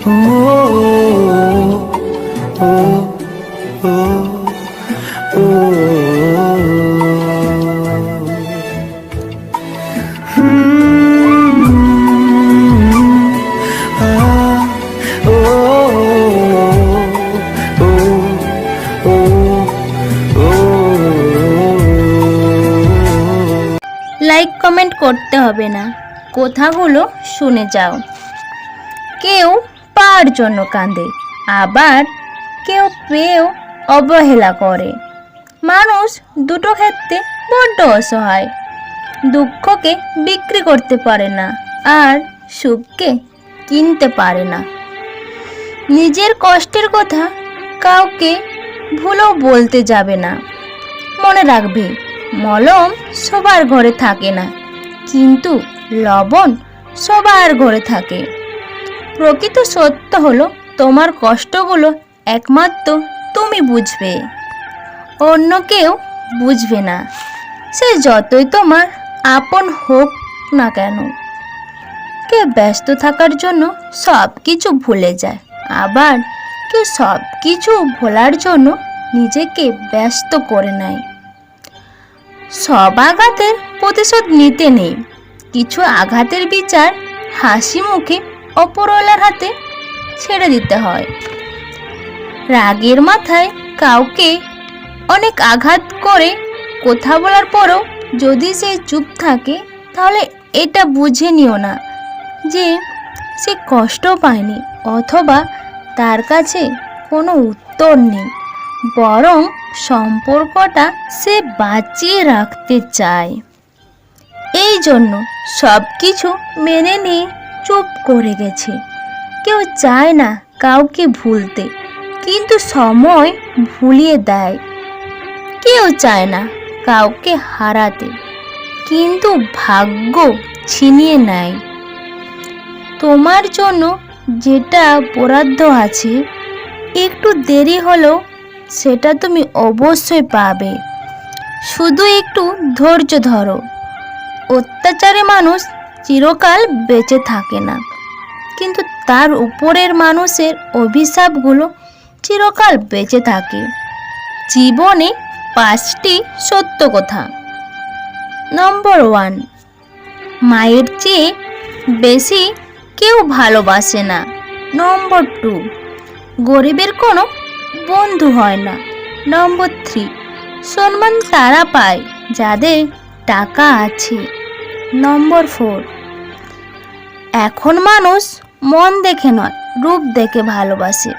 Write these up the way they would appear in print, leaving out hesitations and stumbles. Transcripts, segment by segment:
Like comment করতে হবে না, কথাগুলো শুনে যাও। কেউ পাওয়ার জন্য কাঁদে, আবার কেউ পেয়েও অবহেলা করে। মানুষ দুটো ক্ষেত্রে বড্ড অসহায়। দুঃখকে বিক্রি করতে পারে না, আর সুখকে কিনতে পারে না। নিজের কষ্টের কথা কাউকে ভুলেও বলতে যাবে না। মনে রাখবে, মলম সবার ঘরে থাকে না, কিন্তু লবণ সবার ঘরে থাকে। প্রকৃত সত্য হলো, তোমার কষ্টগুলো একমাত্র তুমি বুঝবে, অন্য কেউ বুঝবে না। সে যতই তোমার আপন হোক না কেন। কেউ ব্যস্ত থাকার জন্য সব কিছু ভুলে যায়, আবার কেউ সব কিছু ভোলার জন্য নিজেকে ব্যস্ত করে নেয়। সব আঘাতের প্রতিশোধ নিতে নেই। কিছু আঘাতের বিচার হাসি মুখে অপরওয়ালার হাতে ছেড়ে দিতে হয়। রাগের মাথায় কাউকে অনেক আঘাত করে কথা বলার পরও যদি সে চুপ থাকে, তাহলে এটা বুঝে নিও না যে সে কষ্ট পায়নি, অথবা তার কাছে কোনো উত্তর নেই, বরং সম্পর্কটা সে বাঁচিয়ে রাখতে চায়। এই জন্য সব কিছু মেনে নিয়ে চুপ করে গেছে। কেউ চায় না কাউকে ভুলতে, কিন্তু সময় ভুলিয়ে দেয়। কেউ চায় না কাউকে হারাতে, কিন্তু ভাগ্য ছিনিয়ে নেয়। তোমার জন্য যেটা বরাদ্দ আছে, একটু দেরি হলেও সেটা তুমি অবশ্যই পাবে। শুধু একটু ধৈর্য ধরো। অত্যাচারে মানুষ চিরকাল বেঁচে থাকে না, কিন্তু তার উপরের মানুষের অভিশাপগুলো চিরকাল বেঁচে থাকে। জীবনে 5টি সত্য কথা। নম্বর 1, মায়ের চেয়ে বেশি কেউ ভালোবাসে না। নম্বর 2, গরিবের কোনো বন্ধু হয় না। নম্বর 3, সম্মান তারা পায় যাদের টাকা আছে। নম্বর 4, এখন মানুষ মন দেখে নয়, রূপ দেখে ভালোবাসে।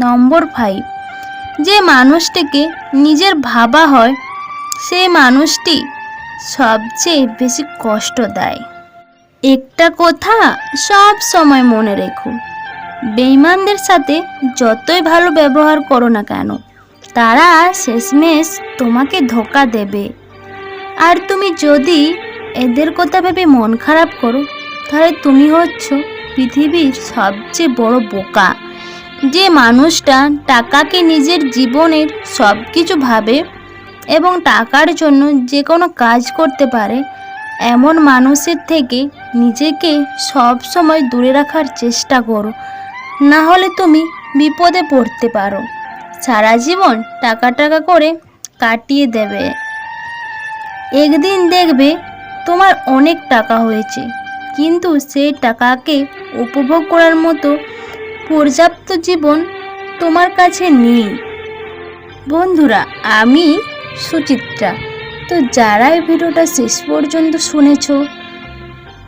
নম্বর 5, যে মানুষটিকে নিজের ভাবা হয়, সেই মানুষটি সবচেয়ে বেশি কষ্ট দেয়। একটা কথা সব সময় মনে রেখো, বেঈমানদের সাথে যতই ভালো ব্যবহার করো না কেন, তারা শেষমেশ তোমাকে ধোঁকা দেবে। আর তুমি যদি এদের কথা ভেবে মন খারাপ করো, তাহলে তুমি হচ্ছ পৃথিবীর সবচেয়ে বড় বোকা। যে মানুষটা টাকাকে নিজের জীবনের সব কিছু ভাবে এবং টাকার জন্য যে কোনো কাজ করতে পারে, এমন মানুষের থেকে নিজেকে সব সময় দূরে রাখার চেষ্টা করো, না হলে তুমি বিপদে পড়তে পারো। সারা জীবন টাকা টাকা করে কাটিয়ে দেবে। একদিন দেখবে তোমার অনেক টাকা হয়েছে, কিন্তু সেই টাকাকে উপভোগ করার মতো পর্যাপ্ত জীবন তোমার কাছে নেই। বন্ধুরা, আমি সুচিত্রা। তো যারা এই ভিডিওটা শেষ পর্যন্ত শুনেছো,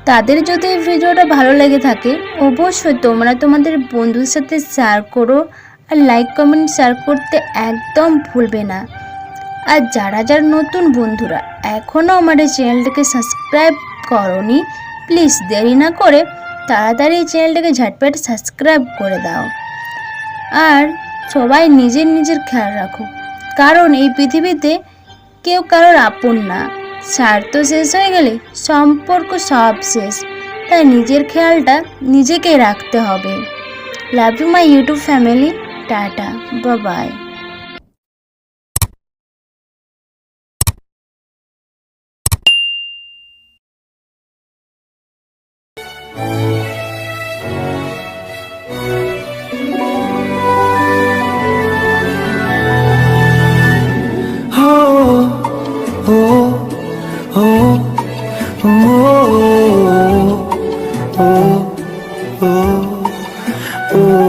তাদের যদি এই ভিডিওটা ভালো লেগে থাকে, অবশ্যই তোমরা তোমাদের বন্ধুর সাথে শেয়ার করো, আর লাইক কমেন্ট শেয়ার করতে একদম ভুলবে না। আর যারা যারা নতুন বন্ধুরা এখনও আমার এই চ্যানেলটাকে সাবস্ক্রাইব করোনি, প্লিজ দেরি না করে তাড়াতাড়ি এই চ্যানেলটাকে ঝটপট সাবস্ক্রাইব করে দাও। আর সবাই নিজের নিজের খেয়াল রাখো, কারণ এই পৃথিবীতে কেউ কারোর আপন না। স্বার্থ শেষ হয়ে গেলে সম্পর্ক সব শেষ। তাই নিজের খেয়ালটা নিজেকেই রাখতে হবে। Love you my YouTube family. Tata, bye. oh, oh, oh, oh.